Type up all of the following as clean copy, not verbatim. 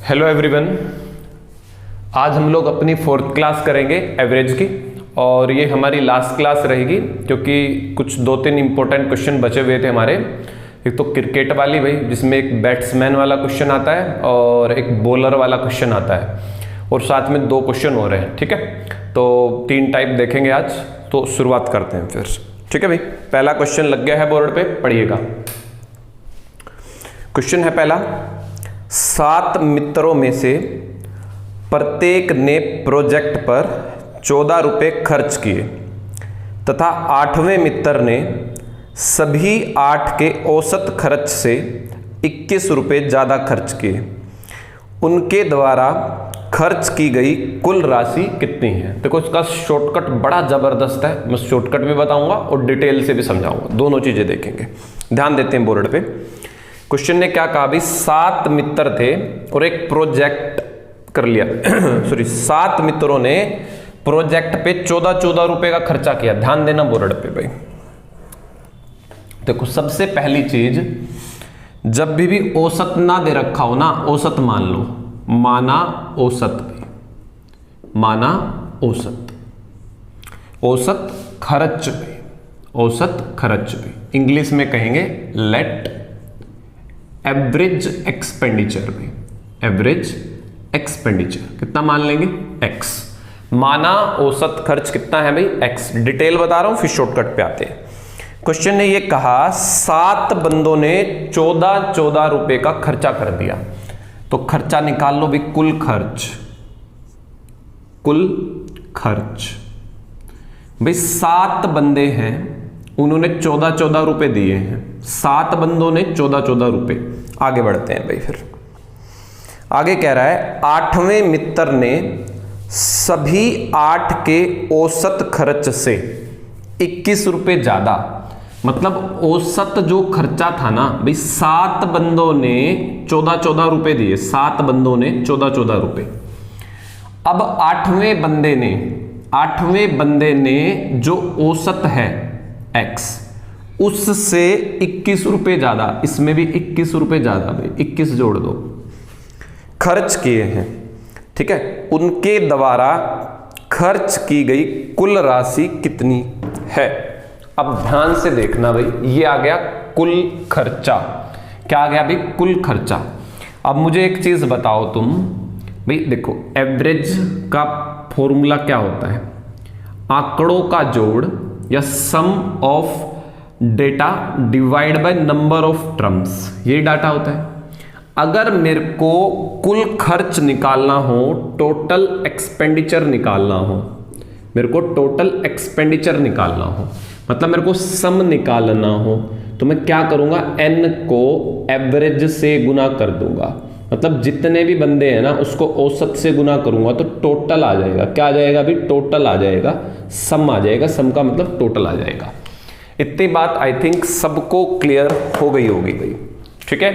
Hello everyone, आज हम लोग अपनी 4th क्लास करेंगे एवरेज की। और ये हमारी लास्ट क्लास रहेगी क्योंकि कुछ 2-3 इंपॉर्टेंट क्वेश्चन बचे हुए थे हमारे। एक तो क्रिकेट वाली भाई, जिसमें एक बैट्समैन वाला क्वेश्चन आता है और एक बॉलर वाला क्वेश्चन आता है, और साथ में 2 क्वेश्चन हो रहे हैं। ठीक है, तो 3 टाइप देखेंगे आज। तो शुरुआत करते हैं फिर। ठीक है भाई, पहला क्वेश्चन लग गया है बोर्ड पे, पढ़िएगा। क्वेश्चन है पहला, 7 मित्रों में से प्रत्येक ने प्रोजेक्ट पर 14 रुपए खर्च किए तथा 8वें मित्र ने सभी 8 के औसत खर्च से 21 रुपए ज़्यादा खर्च किए। उनके द्वारा खर्च की गई कुल राशि कितनी है? देखो, इसका शॉर्टकट बड़ा ज़बरदस्त है। मैं शॉर्टकट भी बताऊंगा और डिटेल से भी समझाऊंगा, दोनों चीज़ें देखेंगे। ध्यान देते हैं बोर्ड पे। क्वेश्चन ने क्या कहा भाई, 7 मित्र थे और एक प्रोजेक्ट कर लिया सॉरी 7 मित्रों ने प्रोजेक्ट पे 14 रुपए का खर्चा किया। ध्यान देना बोर्ड पे भाई। देखो, सबसे पहली चीज, जब भी औसत ना दे रखा हो ना, औसत मान लो, माना औसत भाई, माना औसत, औसत खर्च भाई, औसत खर्च भाई, इंग्लिश में कहेंगे लेट एवरेज एक्सपेंडिचर भाई, एवरेज एक्सपेंडिचर कितना मान लेंगे? x। माना औसत खर्च कितना है भाई? x। डिटेल बता रहा हूं, फिर शॉर्टकट पे आते हैं। क्वेश्चन ने ये कहा 7 बंदों ने 14 रुपए का खर्चा कर दिया। तो खर्चा निकाल लो भाई, कुल खर्च, कुल खर्च भाई। 7 बंदे हैं, उन्होंने 14 रुपए दिए हैं। 7 बंदों ने 14 रुपए। आगे बढ़ते हैं भाई। फिर आगे कह रहा है 8वें मित्र ने सभी 8 के औसत खर्च से 21 रुपए ज्यादा। मतलब औसत जो खर्चा था ना भाई, 7 बंदों ने 14 रुपए दिए, 7 बंदों ने 14 रुपए। अब 8वें बंदे ने जो औसत है x, उससे 21 रुपए ज्यादा, इसमें भी 21 रुपए ज्यादा भाई, 21 जोड़ दो, खर्च किए हैं। ठीक है, उनके द्वारा खर्च की गई कुल राशि कितनी है? अब ध्यान से देखना भाई, ये आ गया कुल खर्चा। क्या आ गया भाई? कुल खर्चा। अब मुझे एक चीज बताओ तुम भाई, देखो एवरेज का फॉर्मूला क्या होता है? आंकड़ों का जोड़ या sum of data divide by number of terms, ये डाटा होता है। अगर मेरे को कुल खर्च निकालना हो, टोटल एक्सपेंडिचर निकालना हो, मेरे को टोटल एक्सपेंडिचर निकालना हो, मतलब मेरे को सम निकालना हो, तो मैं क्या करूंगा? n को एवरेज से गुना कर दूंगा। मतलब जितने भी बंदे हैं ना, उसको औसत से गुना करूंगा तो टोटल आ जाएगा। क्या आ जाएगा भाई? टोटल आ जाएगा, सम आ जाएगा। सम का मतलब टोटल आ जाएगा। इतनी बात आई थिंक सबको क्लियर हो गई होगी भाई। ठीक है,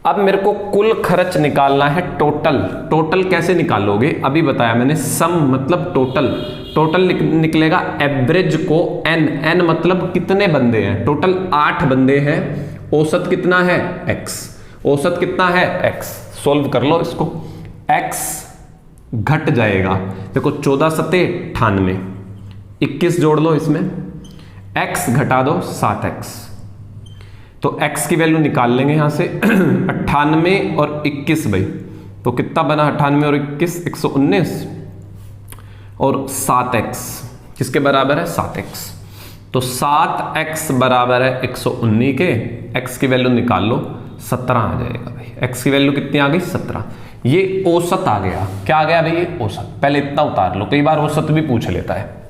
अब मेरे को कुल खर्च निकालना है। टोटल, टोटल कैसे निकालोगे? अभी बताया मैंने, सम मतलब टोटल, टोटल निकलेगा एवरेज को n मतलब कितने बंदे हैं? टोटल 8 बंदे हैं, औसत कितना है? x। औसत कितना है? x। सोल्व कर लो इसको, x घट जाएगा। देखो 14 सते 98, 21 जोड़ लो इसमें, x घटा दो 7x। तो x की वैल्यू निकाल लेंगे यहां से 98 और 21 भाई, तो कितना बना? 98 और 21 119, और 7x किसके बराबर है? 7x। तो 7x बराबर है 119 के। x की वैल्यू निकाल लो, 17 आ जाएगा भाई। x की वैल्यू कितनी आ गई? 17। ये औसत आ गया। क्या आ गया भाई? ये औसत। पहले इतना उतार लो, कई बार औसत भी पूछ लेता है।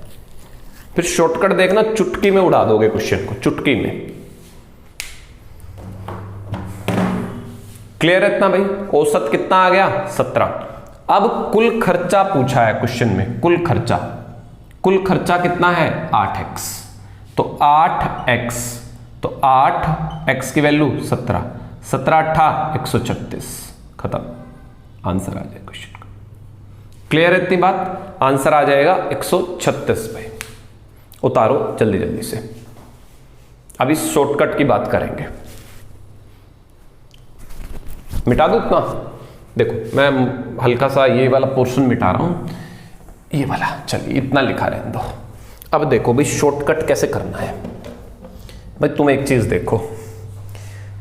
फिर शॉर्टकट देखना, चुटकी में उड़ा दोगे क्वेश्चन को, चुटकी में। क्लियर है इतना भाई? औसत कितना आ गया? 17। अब कुल खर्चा पूछा है क्वेश्चन में, कुल खर्चा। कुल खर्चा कितना है? 8x। तो 8x, तो 8x की वैल्यू 17, 17 8 136, खत्म। आंसर आ जाएगा क्वेश्चन का। क्लियर है इतनी बात? आंसर आ जाएगा 136 भाई। उतारो जल्दी जल्दी से। अभी शॉर्टकट की बात करेंगे। मिटा दो इतना, देखो मैं हल्का सा ये वाला पोर्शन मिटा रहा हूँ, ये वाला, चलिए इतना लिखा रहने दो। अब देखो भाई शॉर्टकट कैसे करना है। भाई तुम एक चीज़ देखो,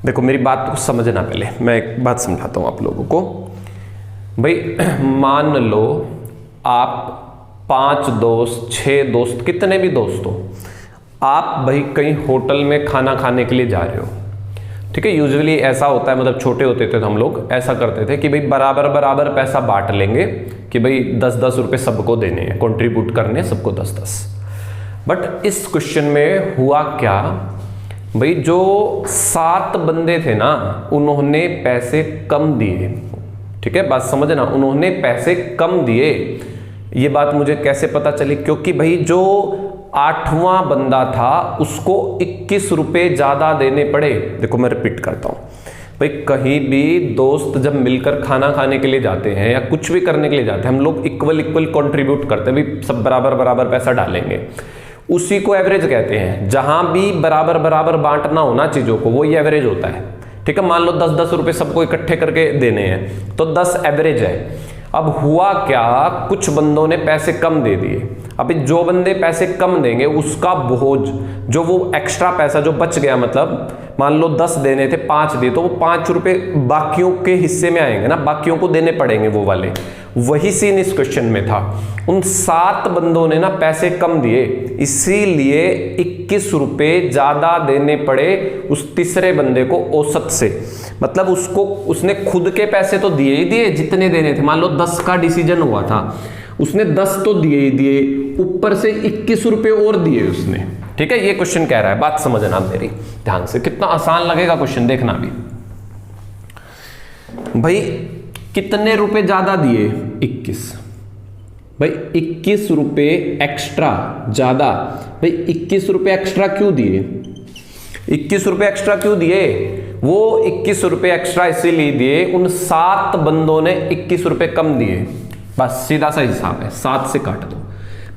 देखो मेरी बात को समझना, पहले मैं एक बात समझाता हूँ आप लोगों को। भाई मान लो आप 5 दोस्त, 6 दोस्त, कितने भी दोस्त हो, आप भाई कहीं होटल में खाना खाने के लिए जा रहे हो, ठीक है। यूजुअली ऐसा होता है, मतलब छोटे होते थे तो हम लोग ऐसा करते थे कि भाई बराबर बराबर पैसा बांट लेंगे कि भाई 10-10 रुपए सबको देने हैं, कंट्रीब्यूट करने हैं सबको 10-10। बट इस क्वेश्चन में हुआ क्या भाई, जो 7 बंदे थे ना उन्होंने पैसे कम दिए, ठीक है, बात समझना, उन्होंने पैसे कम दिए। ये बात मुझे कैसे पता चली, क्योंकि भाई जो 8वां बंदा था उसको 21 रुपए ज्यादा देने पड़े। देखो मैं रिपीट करता हूं भाई, कहीं भी दोस्त जब मिलकर खाना खाने के लिए जाते हैं या कुछ भी करने के लिए जाते हैं, हम लोग इक्वल कंट्रीब्यूट करते हैं भाई, सब बराबर बराबर पैसा डालेंगे, उसी को एवरेज कहते हैं। जहां भी बराबर बराबर बांटना होना चीजों को, वो ये एवरेज होता है, ठीक है। मान लो 10-10 रुपए सबको इकट्ठे करके देने हैं तो 10 एवरेज है। अब हुआ क्या, कुछ बंदों ने पैसे कम दे दिए। अभी जो बंदे पैसे कम देंगे उसका बोझ, जो वो एक्स्ट्रा पैसा जो बच गया, मतलब मान लो 10 देने थे 5 दिए, तो वो 5 रुपए बाकियों के हिस्से में आएंगे ना, बाकियों को देने पड़ेंगे वो वाले। वही सीन इस क्वेश्चन में था। उन 7 बंदों ने ना पैसे कम दिए, इसीलिए 21 रुपए ज्यादा देने पड़े उस तीसरे बंदे को औसत से। मतलब उसको, उसने खुद के पैसे तो दिए ही दिए जितने देने थे, मान लो 10 का डिसीजन हुआ था, उसने 10 तो दिए ही दिए, ऊपर से 21 रुपए और दिए उसने, ठीक है। ये क्वेश्चन कह रहा है, बात समझना मेरी ध्यान से, कितना आसान लगेगा क्वेश्चन, देखना भी। भाई कितने रुपए ज्यादा दिए, 21। भाई 21 रुपए एक्स्ट्रा ज्यादा। भाई 21 रुपए एक्स्ट्रा क्यों दिए, 21 रुपए एक्स्ट्रा क्यों दिए? वो 21 रुपए एक्स्ट्रा इसीलिए दिए, उन 7 बंदों ने 21 रुपए कम दिए। बस सीधा सा हिसाब है, 7 से काट दो,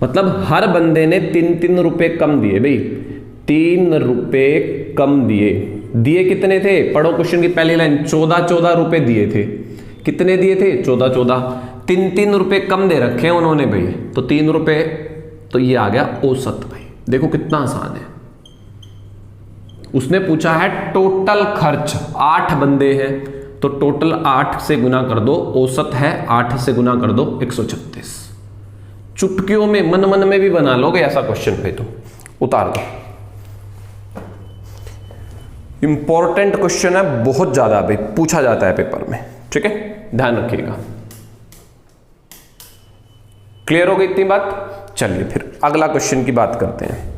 मतलब हर बंदे ने 3-3 रुपए कम दिए। भाई 3 रुपए कम दिए। दिए कितने थे, पढ़ो क्वेश्चन की पहली लाइन, 14-14 रुपए दिए थे। कितने दिए थे, 14-14। 3-3 रुपए कम दे रखे हैं उन्होंने भाई, तो 3 रुपए, तो ये आ गया औसत। भाई देखो कितना आसान है। उसने पूछा है टोटल खर्च, 8 बंदे हैं तो टोटल 8 से गुना कर दो, औसत है 8 से गुना कर दो 136। चुटकियों में, मन मन में भी बना लोगे ऐसा क्वेश्चन पे, तो उतार दो। इंपॉर्टेंट क्वेश्चन है, बहुत ज्यादा भाई पूछा जाता है पेपर में, ठीक है, ध्यान रखिएगा। क्लियर हो गई इतनी बात? चलिए फिर अगला क्वेश्चन की बात करते हैं।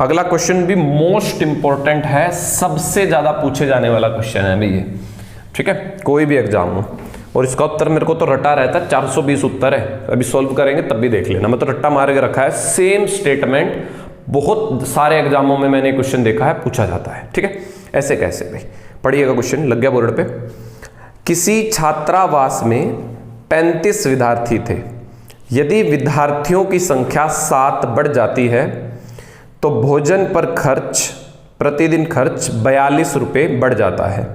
अगला क्वेश्चन भी मोस्ट इंपॉर्टेंट है, सबसे ज्यादा पूछे जाने वाला क्वेश्चन है भाई ये, ठीक है, कोई भी एग्जाम हो। और इसका उत्तर मेरे को तो रटा रहता है, 420 उत्तर है, अभी सॉल्व करेंगे तब भी देख लेना, मैं तो रट्टा मार के रखा है। सेम स्टेटमेंट बहुत सारे एग्जामों में मैंने क्वेश्चन देखा है, पूछा जाता है, ठीक है। ऐसे कैसे भाई, पढ़िएगा क्वेश्चन, लग गया बोर्ड पे। किसी छात्रावास में 35 विद्यार्थी थे। यदि विद्यार्थियों की संख्या 7 बढ़ जाती है तो भोजन पर खर्च, प्रतिदिन खर्च 42 रुपए बढ़ जाता है,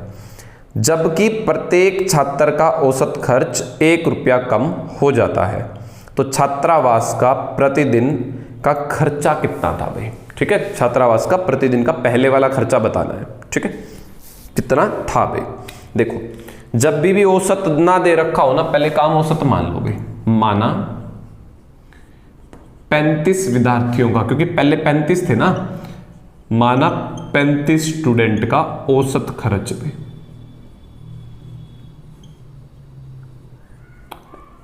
जबकि प्रत्येक छात्र का औसत खर्च 1 रुपया कम हो जाता है। तो छात्रावास का प्रतिदिन का खर्चा कितना था भाई, ठीक है। छात्रावास का प्रतिदिन का पहले वाला खर्चा बताना है, ठीक है, कितना था भाई। देखो जब भी औसत ना दे रखा हो ना, पहले काम औसत मान लो भाई। माना 35 विद्यार्थियों का, क्योंकि पहले 35 थे ना, माना 35 स्टूडेंट का औसत खर्च भी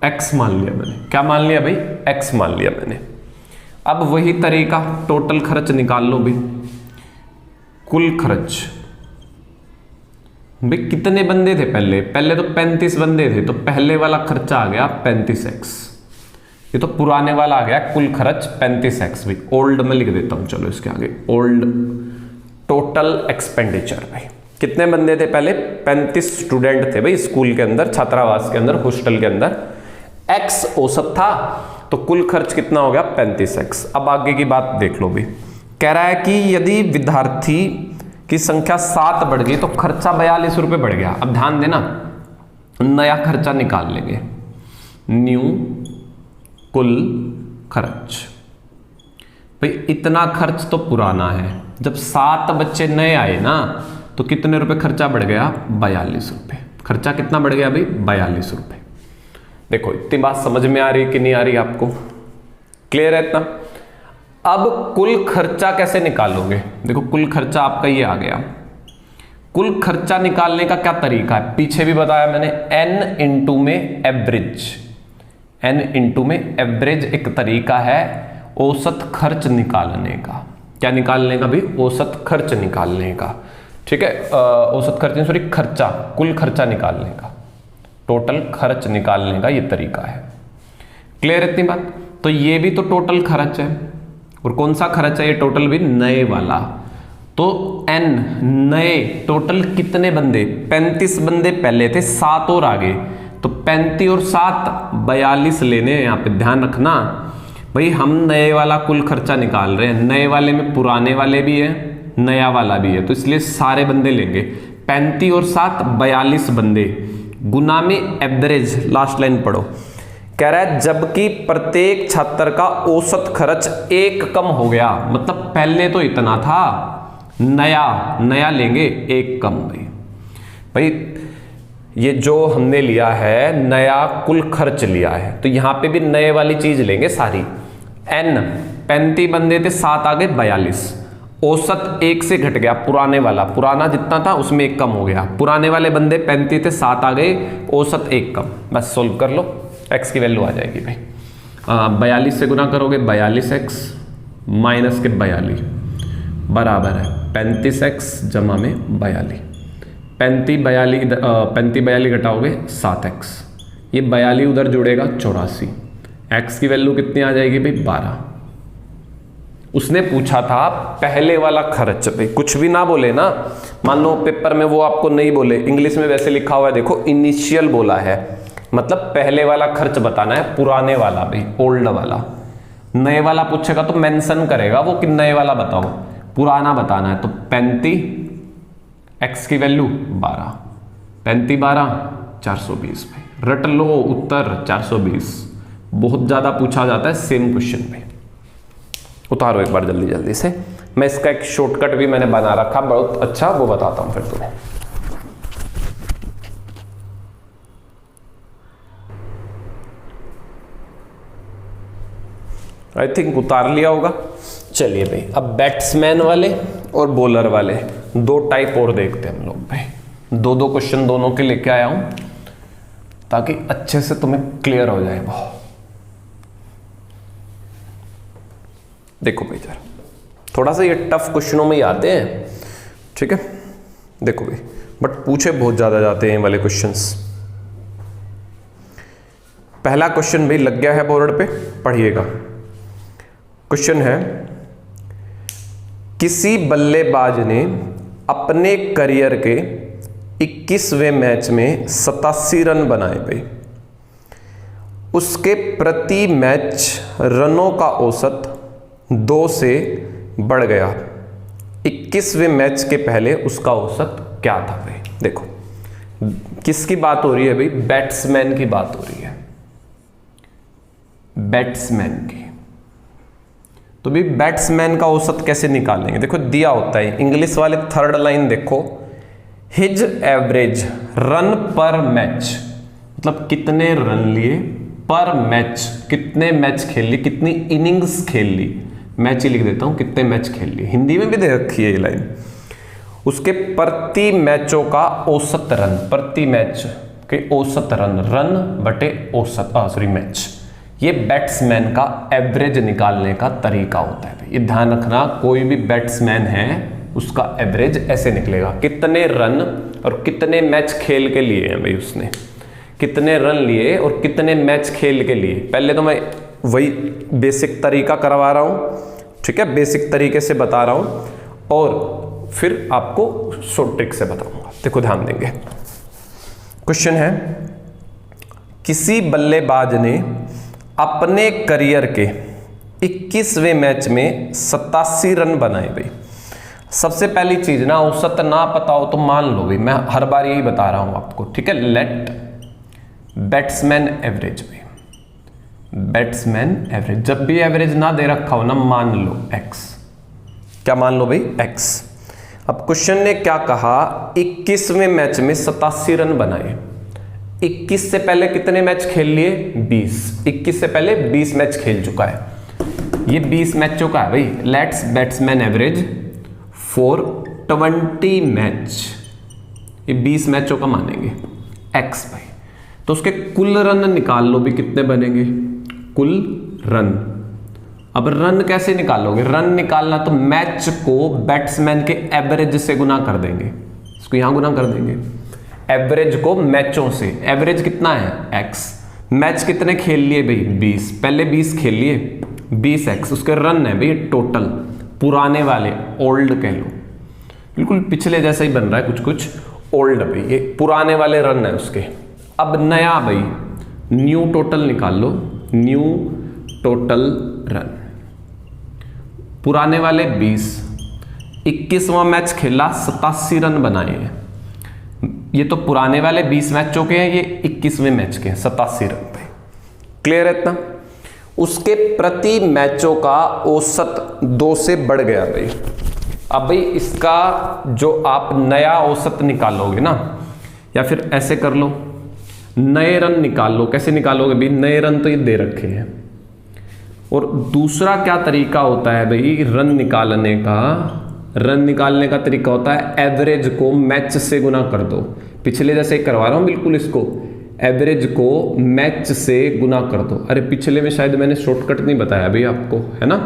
x मान लिया मैंने। क्या मान लिया भाई, x मान लिया मैंने। अब वही तरीका, टोटल खर्च निकाल लो भाई, कुल खर्च। भाई कितने बंदे थे पहले तो 35 बंदे थे, तो पहले वाला खर्चा आ गया 35x, ये तो पुराने वाला आ गया कुल खर्च 35x। भाई ओल्ड में लिख देता हूं, चलो इसके आगे ओल्ड टोटल एक्सपेंडिचर। भाई कितने बंदे थे पहले, 35 स्टूडेंट थे भाई स्कूल के अंदर, छात्रावास के अंदर, हॉस्टल के अंदर। x औसत था तो कुल खर्च कितना हो गया 35x। अब आगे की बात देख लो भाई, कह रहा है कि यदि विद्यार्थी की संख्या 7 बढ़ गई तो खर्चा 42 रुपए बढ़ गया। अब ध्यान देना, नया खर्चा निकाल लेंगे, न्यू कुल खर्च। भाई इतना खर्च तो पुराना है, जब 7 बच्चे नए आए ना तो कितने रुपए खर्चा बढ़ गया? 42 रुपए। खर्चा कितना बढ़ गया भाई? 42 रुपए। देखो इतनी बात समझ में आ रही कि नहीं आ रही आपको? क्लियर है इतना? अब कुल खर्चा कैसे निकालोगे? देखो कुल खर्चा आपका ये आ गया। कुल खर्चा निकालने का क्या तरीका है? पीछे भी बताया मैंने, n इंटू में एवरेज। n इंटू में एवरेज एक तरीका है औसत खर्च निकालने का। क्या निकालने का भाई? औसत खर्च निकालने का। ठीक है, औसत खर्च नहीं, सॉरी, खर्चा, कुल खर्चा निकालने का, टोटल खर्च निकालने का ये तरीका है। क्लियर है इतनी बात? तो ये भी तो टोटल खर्च है, और कौन सा खर्च है ये? टोटल भी नए वाला। तो n नए, टोटल कितने बंदे? 35 बंदे पहले थे, 7 और आ गए, तो 35 और 7 42 लेने हैं। यहाँ पे ध्यान रखना भाई, हम नए वाला कुल खर्चा निकाल रहे हैं। नए वाले में पुराने वाले भी है, नया वाला भी है, तो इसलिए सारे बंदे लेंगे। 35 और 7 42 बंदे गुना में एवरेज। लास्ट लाइन पढ़ो, कह रहा है जबकि प्रत्येक छात्र का औसत खर्च 1 कम हो गया। मतलब पहले तो इतना था, नया लेंगे 1 कम। भाई ये जो हमने लिया है नया कुल खर्च लिया है, तो यहां पे भी नए वाली चीज लेंगे सारी। n 35 बंदे थे, 7 आ गए 42। औसत 1 से घट गया, पुराने वाला, पुराना जितना था उसमें 1 कम हो गया। पुराने वाले बंदे 35 थे, 7 आ गए, औसत 1 कम। बस सोल्व कर लो, x की वैल्यू आ जाएगी भाई। 42 से गुना करोगे 42x माइनस के 42 बराबर है 35x जमा में 42। 35 घटाओगे 7x, ये 42 उधर जुड़ेगा 84। x की वैल्यू कितनी आ जाएगी भाई? 12। उसने पूछा था पहले वाला खर्च। भाई कुछ भी ना बोले ना, मान लो पेपर में वो आपको नहीं बोले, इंग्लिश में वैसे लिखा हुआ है, देखो इनिशियल बोला है, मतलब पहले वाला खर्च बताना है, पुराने वाला भाई, ओल्ड वाला। नए वाला पूछेगा तो मेंशन करेगा वो कि नए वाला बताओ, पुराना बताना है। तो 35, x की वैल्यू 12, 35 12 420 भाई। रट लो उत्तर 420। बहुत ज्यादा पूछा जाता है सेम क्वेश्चन में। उतारो एक बार जल्दी जल्दी से। मैं इसका एक शॉर्टकट भी मैंने बना रखा बहुत अच्छा, वो बताता हूं फिर तुम्हें। आई थिंक उतार लिया होगा। चलिए भाई, अब बैट्समैन वाले और बॉलर वाले 2 टाइप और देखते हैं हम लोग भाई। 2 क्वेश्चन दोनों के लेके आया हूं ताकि अच्छे से तुम्हें क्लियर हो जाए। देखो भाई जरा, थोड़ा सा ये टफ क्वेश्चनों में ही आते हैं, ठीक है? देखो भाई, बट पूछे बहुत ज्यादा जाते हैं ये वाले क्वेश्चंस। पहला क्वेश्चन भाई लग गया है बोर्ड पे, पढ़िएगा। क्वेश्चन है, किसी बल्लेबाज ने अपने करियर के 21वें मैच में 87 रन बनाए भाई। उसके प्रति मैच रनों का औसत 2 से बढ़ गया। 21वें मैच के पहले उसका औसत क्या था भाई? देखो किसकी बात हो रही है भाई? बैट्समैन की बात हो रही है, बैट्समैन की। तो भी बैट्समैन का औसत कैसे निकालेंगे? देखो दिया होता है, इंग्लिश वाले 3rd लाइन देखो, हिज एवरेज रन पर मैच, मतलब कितने रन लिए पर मैच, कितने मैच खेल लिए, कितनी इनिंग्स खेल ली। मैच ही लिख देता हूं, कितने मैच खेल लिए, हिंदी में भी दे रखी है ये लाइन। उसके प्रति मैचों का औसत रन, प्रति मैच के औसत रन, रन बटे औसत, सॉरी मैच। ये बैट्समैन का एवरेज निकालने का तरीका होता है। ये ध्यान रखना, कोई भी बैट्समैन है उसका एवरेज ऐसे निकलेगा, कितने रन और कितने मैच खेल के लिए हैं भाई उसने, कितने रन लिए और कितने मैच खेल के लिए। पहले तो मैं वही बेसिक तरीका करवा रहा हूं, ठीक है, बेसिक तरीके से बता रहा हूं और फिर आपको शॉर्ट ट्रिक से बताऊंगा। देखो ध्यान देंगे। क्वेश्चन है, किसी बल्लेबाज ने अपने करियर के 21वें मैच में 87 रन बनाए भाई। सबसे पहली चीज ना, औसत ना पता हो तो मान लो भाई, मैं हर बार यही बता रहा हूं आपको, ठीक है। लेट बैट्समैन एवरेज में, बैट्समैन एवरेज, जब भी एवरेज ना दे रखा हो ना, मान लो x, क्या मान लो भाई x। अब क्वेश्चन ने क्या कहा, 21वें मैच में 87 रन बनाए। 21 से पहले कितने मैच खेल लिए, 20। 21 से पहले 20 मैच खेल चुका है, ये 20 मैचों का है भाई। Let's batsman average for 20 match, ये 20 मैचों का मानेंगे x भाई। तो उसके कुल रन निकाल लो भी, कितने बनेंगे कुल रन। अब रन कैसे निकालोगे, रन निकालना तो मैच को बैट्समैन के एवरेज से गुना कर देंगे, इसको यहां गुना कर देंगे, एवरेज को मैचों से। एवरेज कितना है x, मैच कितने खेल लिए भाई 20, पहले 20 खेल लिए, 20x, उसके रन है भाई टोटल, पुराने वाले, ओल्ड कह लो, बिल्कुल पिछले जैसा ही बन रहा है कुछ कुछ, ओल्ड भाई, ये पुराने वाले रन है उसके। अब नया भाई, न्यू टोटल निकाल लो, न्यू टोटल रन, पुराने वाले 20, 21वां मैच खेला, 87 रन बनाए हैं, ये तो पुराने वाले 20 मैचों के हैं, ये 21वें मैच के हैं, 87 रन पे। क्लियर है इतना। उसके प्रति मैचों का औसत 2 से बढ़ गया भाई। अब भाई इसका जो आप नया औसत निकालोगे ना, या फिर ऐसे कर लो, नए रन निकाल लो। कैसे निकालोगे भाई, नए रन तो ये दे रखे हैं, और दूसरा क्या तरीका होता है भाई रन निकालने का, रन निकालने का तरीका होता है एवरेज को मैच से गुना कर दो। पिछले जैसे करवा रहा हूं बिल्कुल इसको, एवरेज को मैच से गुना कर दो। अरे पिछले में शायद मैंने शॉर्टकट नहीं बताया भाई आपको, है ना,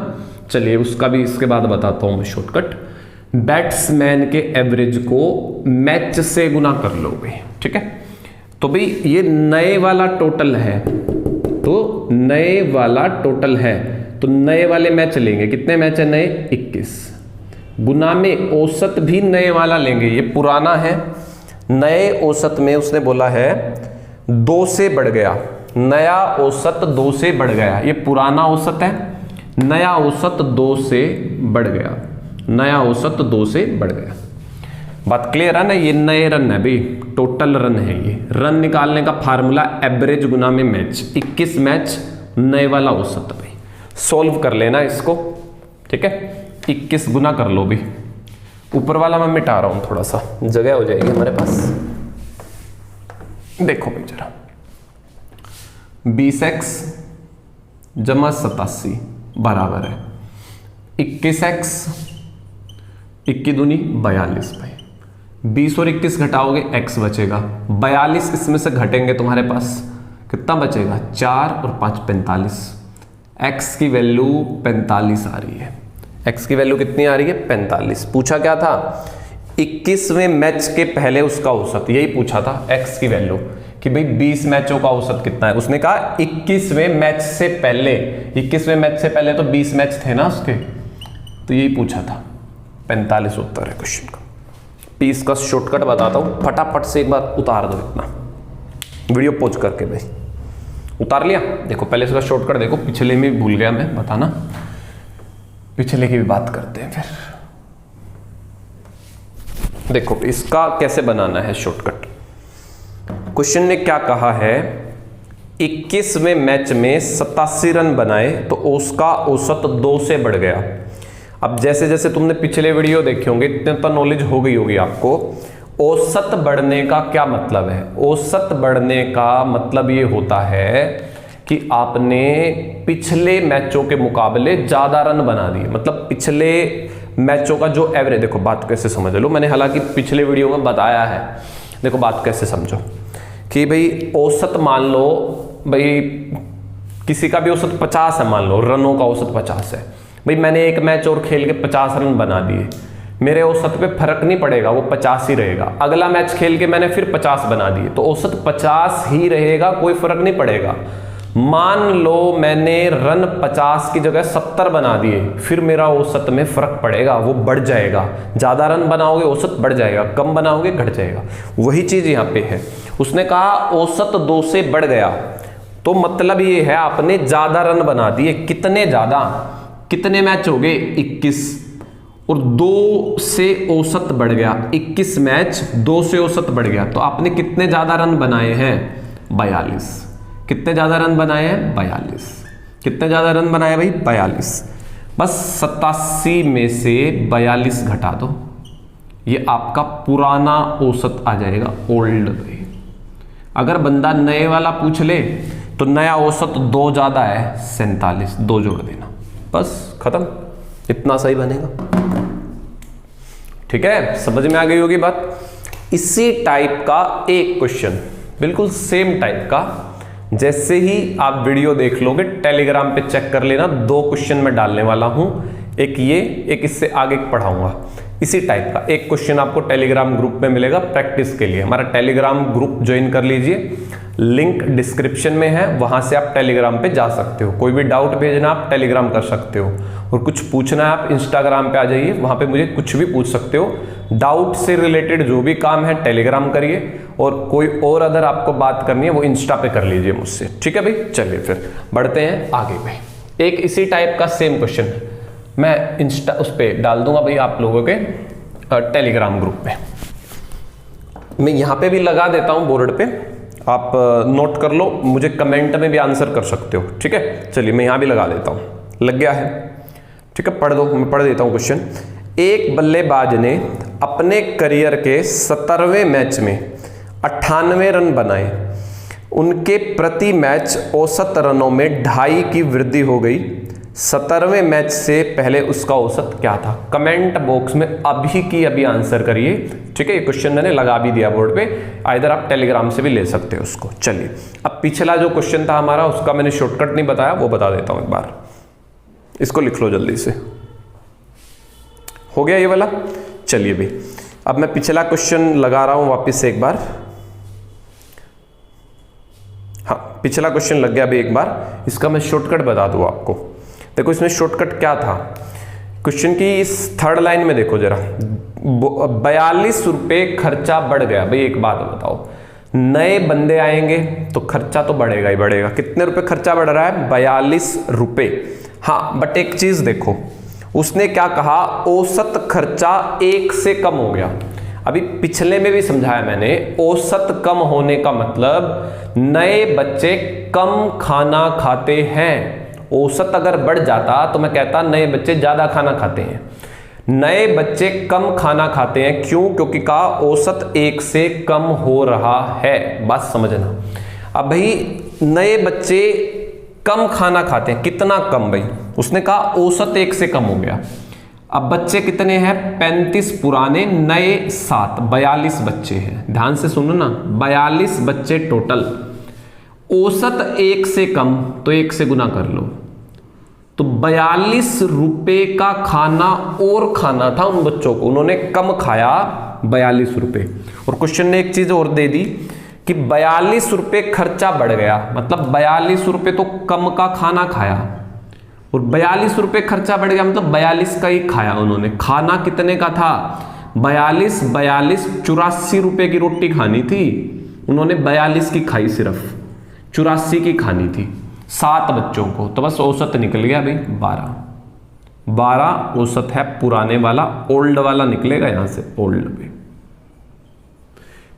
चलिए उसका भी इसके बाद बताता हूं मैं शॉर्टकट। बैट्समैन के एवरेज को मैच से गुना कर लो भाई, ठीक है। तो भाई ये नए वाला टोटल है, तो नए वाला टोटल है, तो नए वाले मैच लेंगे, कितने मैच है नए, 21, गुना में औसत भी नए वाला लेंगे, ये पुराना है, नए औसत में उसने बोला है 2 से बढ़ गया, नया औसत 2 से बढ़ गया, ये पुराना औसत है, नया औसत 2 से बढ़ गया, नया औसत 2 से बढ़ गया। बात क्लियर है ना, ये नए रन है भाई, टोटल रन है ये। रन निकालने का फार्मूला एवरेज गुना में मैच, 21 मैच नए वाला औसत भाई। सॉल्व कर लेना इसको, ठीक है, 21 गुना कर लो भी, ऊपर वाला मैं मिटा रहा हूं, थोड़ा सा जगह हो जाएगी हमारे पास। देखो भाई जरा, 20x जमा 87 बराबर है 21x, 21 दूनी 42 भाई। 20 और 21 घटाओगे x बचेगा, 42 इसमें से घटेंगे तुम्हारे पास, कितना बचेगा 4 और 5 45, x की वैल्यू 45 आ रही है। x की वैल्यू कितनी आ रही है 45। पूछा क्या था, 21वें मैच के पहले उसका औसत, यही पूछा था x की वैल्यू, कि भाई 20 मैचों का औसत कितना है। उसने कहा 21वें मैच से पहले, 21वें मैच से पहले तो 20 मैच थे ना उसके, तो यही पूछा था। 45 उत्तर है क्वेश्चन का। पीस का शॉर्टकट बताता हूं, फटाफट से एक बार उतार दो, इतना वीडियो पॉज करके भाई उतार लिया। देखो पहले इसका शॉर्टकट देखो, पिछले में भूल गया मैं बताना, पिछले की भी बात करते हैं फिर। देखो इसका कैसे बनाना है शॉर्टकट। क्वेश्चन ने क्या कहा है, 21वें मैच में 87 रन बनाए तो उसका औसत 2 से बढ़ गया। अब जैसे जैसे तुमने पिछले वीडियो देखे होंगे, इतने तो नॉलेज हो गई होगी आपको। औसत बढ़ने का क्या मतलब है, औसत बढ़ने का मतलब ये होता है कि आपने पिछले मैचों के मुकाबले ज्यादा रन बना दिए, मतलब पिछले मैचों का जो एवरेज। देखो बात कैसे समझ लो, मैंने हालांकि पिछले वीडियो में बताया है, देखो बात कैसे समझो कि भाई औसत मान लो, भाई किसी का भी औसत 50 है, मान लो रनों का औसत 50 है, भाई मैंने एक मैच और खेल के 50 रन बना दिए, मेरे औसत पे फर्क नहीं पड़ेगा, वो 50 ही रहेगा। अगला मैच खेल के मैंने फिर 50 बना दिए तो औसत 50 ही रहेगा, कोई फर्क नहीं पड़ेगा। मान लो मैंने रन 50 की जगह 70 बना दिए, फिर मेरा औसत में फर्क पड़ेगा, वो बढ़ जाएगा। ज्यादा रन बनाओगे औसत बढ़ जाएगा, कम बनाओगे घट जाएगा। वही चीज यहाँ पे है। उसने कहा औसत 2 से बढ़ गया, तो मतलब ये है आपने ज्यादा रन बना दिए। कितने ज्यादा, कितने मैच हो गए 21, और 2 से औसत बढ़ गया, 21 मैच 2 से औसत बढ़ गया, तो आपने कितने ज्यादा रन बनाए हैं? 42। कितने ज्यादा रन बनाए हैं? 42। कितने ज्यादा रन बनाए भाई? 42। बस 87 में से 42 घटा दो, ये आपका पुराना औसत आ जाएगा, ओल्ड। अगर बंदा नए वाला पूछ ले तो नया औसत 2 ज्यादा है, 47, 2 जोड़ देना, बस खत्म, इतना सही बनेगा। ठीक है, समझ में आ गई होगी बात। इसी टाइप का एक क्वेश्चन, बिल्कुल सेम टाइप का, जैसे ही आप वीडियो देख लोगे टेलीग्राम पे चेक कर लेना, 2 क्वेश्चन मैं डालने वाला हूं, एक ये, एक इससे आगे पढ़ाऊंगा। इसी टाइप का एक क्वेश्चन आपको टेलीग्राम ग्रुप में मिलेगा प्रैक्टिस के लिए। हमारा टेलीग्राम ग्रुप ज्वाइन कर लीजिए, लिंक डिस्क्रिप्शन में है, वहां से आप टेलीग्राम पे जा सकते हो। कोई भी डाउट भेजना आप टेलीग्राम कर सकते हो, और कुछ पूछना है आप इंस्टाग्राम पे आ जाइए, वहां पे मुझे कुछ भी पूछ सकते हो। डाउट से रिलेटेड जो भी काम है टेलीग्राम करिए, और कोई और अगर आपको बात करनी है वो इंस्टा पे कर लीजिए मुझसे। ठीक है भाई, चलिए फिर बढ़ते हैं आगे पे। एक इसी टाइप का सेम क्वेश्चन मैं इंस्टा उस पर डाल दूंगा भाई आप लोगों के टेलीग्राम ग्रुप पे। मैं यहाँ पे भी लगा देता हूँ बोर्ड पे, आप नोट कर लो, मुझे कमेंट में भी आंसर कर सकते हो। ठीक है, चलिए मैं यहाँ भी लगा देता हूँ, लग गया है। ठीक है, पढ़ दो, मैं पढ़ देता हूँ क्वेश्चन। एक बल्लेबाज ने अपने करियर के 17वें मैच में 98 रन बनाए, उनके प्रति मैच औसत रनों में 2.5 की वृद्धि हो गई। 17वें मैच से पहले उसका औसत क्या था? कमेंट बॉक्स में अभी की अभी आंसर करिए। ठीक है, ये क्वेश्चन मैंने लगा भी दिया बोर्ड पे, इधर आप टेलीग्राम से भी ले सकते हो उसको। चलिए, अब पिछला जो क्वेश्चन था हमारा, उसका मैंने शॉर्टकट नहीं बताया, वो बता देता हूं एक बार, इसको लिख लो जल्दी से। हो गया ये वाला? चलिए भाई, अब मैं पिछला क्वेश्चन लगा रहा हूं वापस से एक बार। हाँ, पिछला क्वेश्चन लग गया अभी एक बार, इसका मैं शॉर्टकट बता दूं आपको। देखो इसमें शॉर्टकट क्या था, क्वेश्चन की इस थर्ड लाइन में देखो जरा, 42 रुपए खर्चा बढ़ गया। भाई एक बात बताओ, नए बंदे आएंगे तो खर्चा तो बढ़ेगा ही बढ़ेगा। कितने रुपए खर्चा बढ़ रहा है? 42 रुपए। हाँ, बट एक चीज देखो, उसने क्या कहा? औसत खर्चा 1 से कम हो गया। अभी पिछले में भी समझाया मैंने, औसत कम होने का मतलब नए बच्चे कम खाना खाते हैं। औसत अगर बढ़ जाता तो मैं कहता नए बच्चे ज्यादा खाना खाते हैं। नए बच्चे कम खाना खाते हैं, क्यों? क्योंकि का औसत 1 से कम हो रहा है। बात समझना। अब भाई नए बच्चे कम खाना खाते हैं, कितना कम? भाई उसने कहा औसत 1 से कम हो गया। अब बच्चे कितने हैं? 35 पुराने, नए 7, 42 बच्चे हैं। ध्यान से सुनो ना, 42 बच्चे टोटल। औसत 1 से कम, तो 1 से गुना कर लो, तो 42 रुपए का खाना और खाना था उन बच्चों को, उन्होंने कम खाया 42 रुपए। और क्वेश्चन ने एक चीज और दे दी कि 42 रुपए खर्चा बढ़ गया, मतलब 42 रुपए तो कम का खाना खाया, और 42 रुपए खर्चा बढ़ गया मतलब 42 का ही खाया उन्होंने। खाना कितने का था? 42 84 रुपए की रोटी खानी थी, उन्होंने 42 की खाई, सिर्फ 84 की खानी थी 7 बच्चों को, तो बस औसत निकल गया भाई 12 औसत है पुराने वाला, ओल्ड वाला निकलेगा यहां से, ओल्ड पे।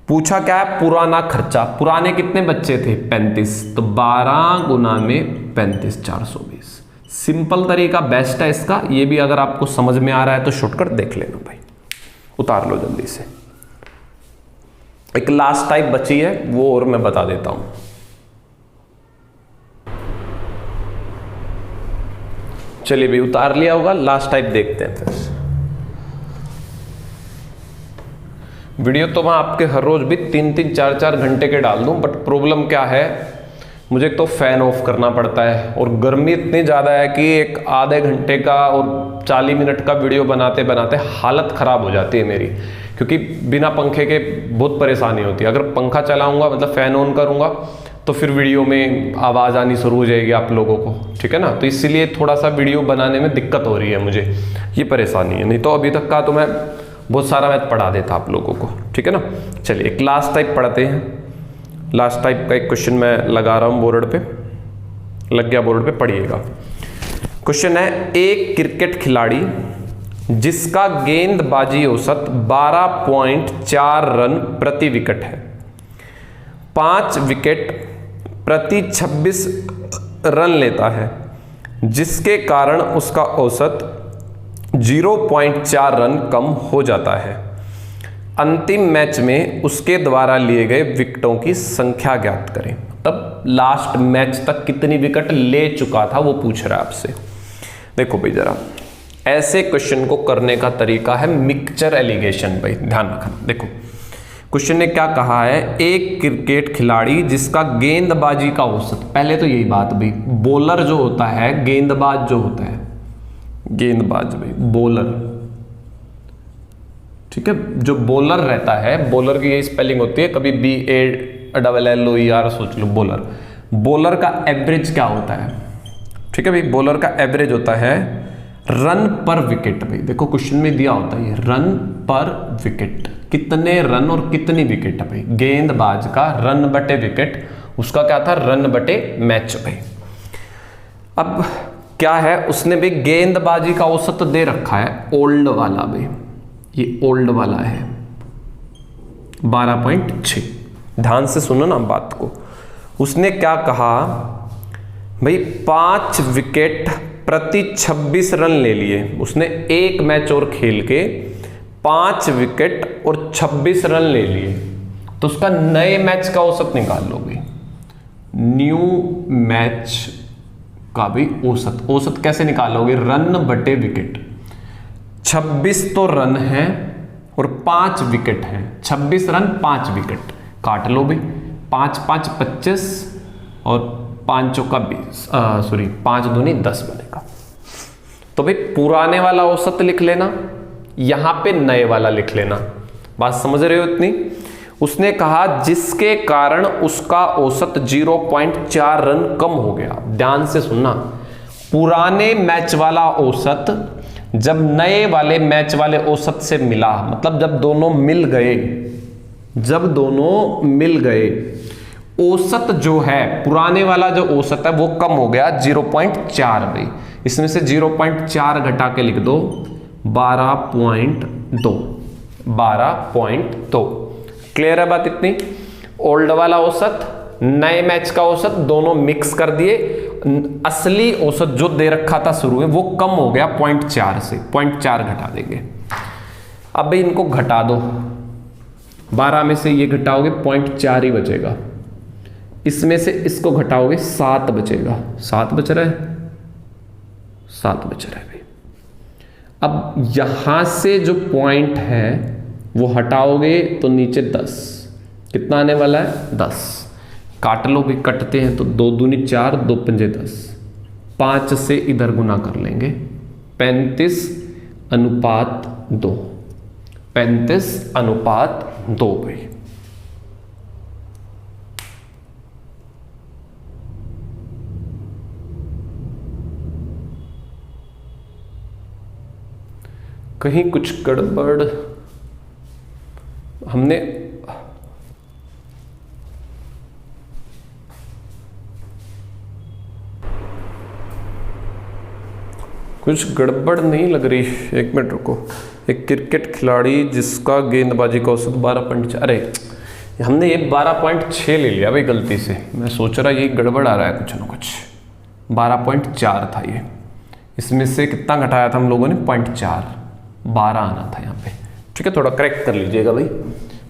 पूछा क्या है? पुराना खर्चा। पुराने कितने बच्चे थे? 35, तो 12 गुना में 35, 420। सिंपल तरीका बेस्ट है इसका, ये भी अगर आपको समझ में आ रहा है तो शॉर्टकट देख लेना भाई, उतार लो जल्दी से। एक लास्ट टाइप बची है, वो और मैं बता देता हूं। चलिए भी उतार लिया होगा, लास्ट टाइप देखते हैं फिर। वीडियो तो मैं आपके हर रोज भी 3-3, 4-4 घंटे के डाल दूं, बट प्रॉब्लम क्या है, मुझे तो फैन ऑफ करना पड़ता है, और गर्मी इतनी ज़्यादा है कि एक आधे घंटे का और 40 मिनट का वीडियो बनाते बनाते हालत ख़राब हो जाती है मेरी, क्योंकि बिना पंखे के बहुत परेशानी होती है। अगर पंखा चलाऊंगा, मतलब फ़ैन ऑन करूंगा, तो फिर वीडियो में आवाज़ आनी शुरू हो जाएगी आप लोगों को, ठीक है ना। तो इसलिए थोड़ा सा वीडियो बनाने में दिक्कत हो रही है मुझे, ये परेशानी है। नहीं तो अभी तक का तो मैं बहुत सारा मैथ पढ़ा देता आप लोगों को, ठीक है ना। चलिए एक लास्ट टाइप पढ़ते हैं। लास्ट टाइप का एक क्वेश्चन मैं लगा रहा हूँ बोर्ड पे, लग गया बोर्ड पे, पढ़िएगा। क्वेश्चन है, एक क्रिकेट खिलाड़ी जिसका गेंदबाजी औसत 12.4 रन प्रति विकेट है, 5 विकेट प्रति 26 रन लेता है, जिसके कारण उसका औसत 0.4 रन कम हो जाता है। अंतिम मैच में उसके द्वारा लिए गए विकेटों की संख्या ज्ञात करें। तब लास्ट मैच तक कितनी विकेट ले चुका था वो पूछ रहा है आपसे। देखो भाई जरा, ऐसे क्वेश्चन को करने का तरीका है मिक्सचर एलिगेशन। भाई ध्यान रखना, देखो क्वेश्चन ने क्या कहा है, एक क्रिकेट खिलाड़ी जिसका गेंदबाजी का औसत, पहले तो यही बात भाई, बॉलर जो होता है, गेंदबाज जो होता है, गेंदबाज भाई बॉलर, ठीक है, जो बॉलर रहता है, बॉलर की यही स्पेलिंग होती है, कभी BALLOER सोच लो, बॉलर। बॉलर का एवरेज क्या होता है, ठीक है भाई, बॉलर का एवरेज होता है रन पर विकेट। भाई देखो क्वेश्चन में दिया होता है ये रन पर विकेट, कितने रन और कितनी विकेट है भाई, गेंदबाज का रन बटे विकेट, उसका क्या था, रन बटे मैच। भाई अब क्या है, उसने भी गेंदबाजी का औसत दे रखा है, ओल्ड वाला भाई, ये ओल्ड वाला है 12.6। ध्यान से सुनो ना बात को, उसने क्या कहा भाई, 5 विकेट प्रति 26 रन ले लिए, उसने एक मैच और खेल के 5 विकेट और 26 रन ले लिए, तो उसका नए मैच का औसत निकाल लो भाई, न्यू मैच का भी औसत। औसत कैसे निकालोगे, रन बटे विकेट। 26 तो रन है और 5 विकेट है, 26 रन 5 विकेट, काट लो भाई, 5 5 25 और 5 चौका 20, सॉरी 5 दूनी 10 बनेगा। तो भाई पुराने वाला औसत लिख लेना, यहां पे नए वाला लिख लेना, बात समझ रहे हो इतनी। उसने कहा जिसके कारण उसका औसत 0.4 रन कम हो गया। ध्यान से सुनना, पुराने मैच वाला औसत जब नए वाले मैच वाले औसत से मिला, मतलब जब दोनों मिल गए, जब दोनों मिल गए, औसत जो है, पुराने वाला जो औसत है वो कम हो गया 0.4 भाई, इसमें से 0.4 घटा के लिख दो 12.2, 12.2। क्लियर है बात इतनी। ओल्ड वाला औसत, नए मैच का औसत दोनों मिक्स कर दिए, असली औसत जो दे रखा था शुरू में वो कम हो गया 0.4 से, 0.4 घटा देंगे। अब भाई इनको घटा दो, 12 में से ये घटाओगे 0.4 ही बचेगा, इसमें से इसको घटाओगे 7 बचेगा, 7 बच रहा है, 7 बच रहा है भाई। अब यहां से जो पॉइंट है वो हटाओगे तो नीचे 10, कितना आने वाला है 10, काट लो भी, कटते हैं तो 2 दूनी 4, 2 पंजे 10, 5 से इधर गुना कर लेंगे, 35:2, 35:2 भाई। कहीं कुछ गड़बड़ हमने, कुछ गड़बड़ नहीं लग रही, एक मिनट रुको। एक क्रिकेट खिलाड़ी जिसका गेंदबाजी का औसत 12.4, अरे हमने ये 12.6 ले लिया भाई गलती से, मैं सोच रहा यही गड़बड़ आ रहा है कुछ ना कुछ। 12.4 था ये, इसमें से कितना घटाया था हम लोगों ने 0.4, 12 आना था यहाँ पे, ठीक है, थोड़ा करेक्ट कर लीजिएगा भाई,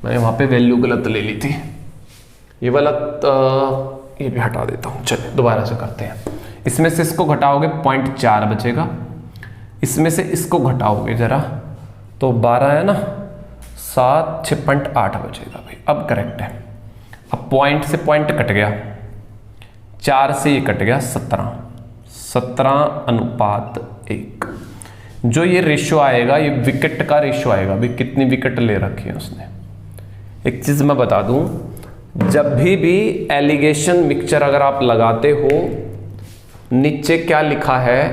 मैंने वहाँ पे वैल्यू गलत ले ली थी, ये वाला ये भी हटा देता हूँ। चलिए दोबारा से करते हैं, इसमें से इसको घटाओगे 0.4 बचेगा, इसमें से इसको घटाओगे जरा तो 12 है ना, 7 6.8 बचेगा भाई। अब करेक्ट है। अब पॉइंट से पॉइंट कट गया, 4 से ये कट गया 17:1। जो ये रेशियो आएगा ये विकेट का रेशियो आएगा भाई, कितनी विकेट ले रखी है उसने। एक चीज मैं बता दूं, जब भी एलिगेशन मिक्सचर अगर आप लगाते हो, नीचे क्या लिखा है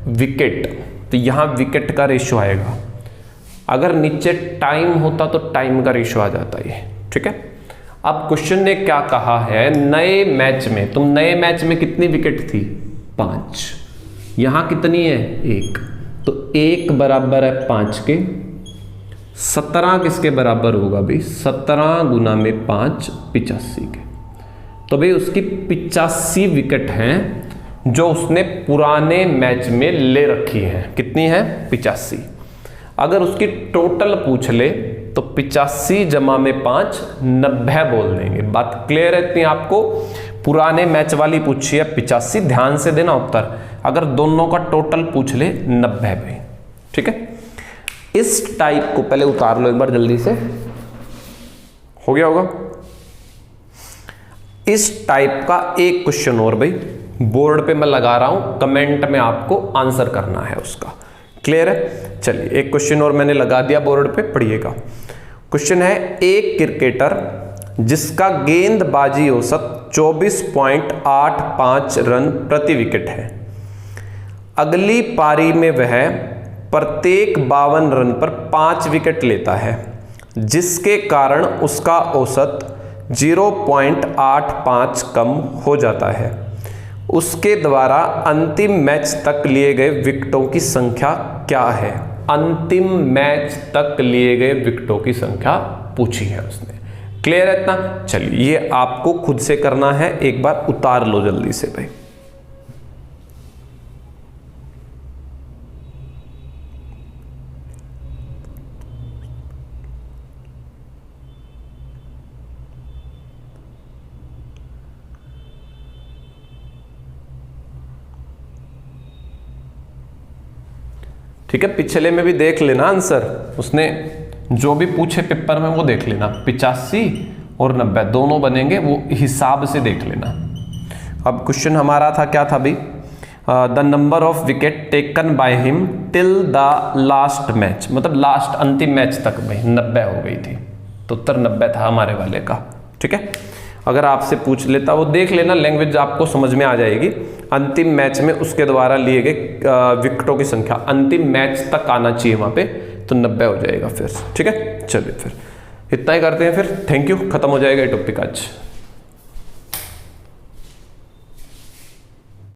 विकेट, तो यहां विकेट का रेशियो आएगा। अगर नीचे टाइम होता तो टाइम का रेशियो आ जाता है, ठीक है। अब क्वेश्चन ने क्या कहा है, नए मैच में, तुम नए मैच में कितनी विकेट थी 5, यहां कितनी है 1, तो 1 बराबर है 5 के, 17 किसके बराबर होगा भाई, 17 गुना में 5 85 के। तो भाई उसकी 85 विकेट हैं जो उसने पुराने मैच में ले रखी हैं। कितनी है, 85। अगर उसकी टोटल पूछ ले तो 85 जमा में 5 90 बोल देंगे। बात क्लियर है इतनी आपको। पुराने मैच वाली पूछी है 85, ध्यान से देना उत्तर। अगर दोनों का टोटल पूछ ले 90 भाई, ठीक है। इस टाइप को पहले उतार लो एक बार जल्दी से, हो गया होगा। इस टाइप का एक क्वेश्चन और भाई बोर्ड पे मैं लगा रहा हूं, कमेंट में आपको आंसर करना है उसका। क्लियर है। चलिए एक क्वेश्चन और मैंने लगा दिया बोर्ड पे, पढ़िएगा। क्वेश्चन है, एक क्रिकेटर जिसका गेंदबाजी औसत 24.85 रन प्रति विकेट है, अगली पारी में वह प्रत्येक 52 रन पर 5 विकेट लेता है, जिसके कारण उसका औसत 0.85 कम हो जाता है। उसके द्वारा अंतिम मैच तक लिए गए विकेटों की संख्या क्या है। अंतिम मैच तक लिए गए विकेटों की संख्या पूछी है उसने। क्लियर है इतना। चलिए ये आपको खुद से करना है, एक बार उतार लो जल्दी से भाई। ठीक है, पिछले में भी देख लेना आंसर, उसने जो भी पूछे पेपर में वो देख लेना। 85 और 90 दोनों बनेंगे, वो हिसाब से देख लेना। अब क्वेश्चन हमारा था क्या था भाई, the number of wicket taken by him till the last match, मतलब लास्ट अंतिम मैच तक भाई 90 हो गई थी, तो उत्तर 90 था हमारे वाले का। ठीक है, अगर आपसे पूछ लेता वो देख लेना, लैंग्वेज आपको समझ में आ जाएगी। अंतिम मैच में उसके द्वारा लिए गए विकेटों की संख्या अंतिम मैच तक आना चाहिए वहां पे, तो 90 हो जाएगा फिर। ठीक है, चलिए फिर इतना ही करते हैं फिर। थैंक यू, खत्म हो जाएगा ये टॉपिक आज।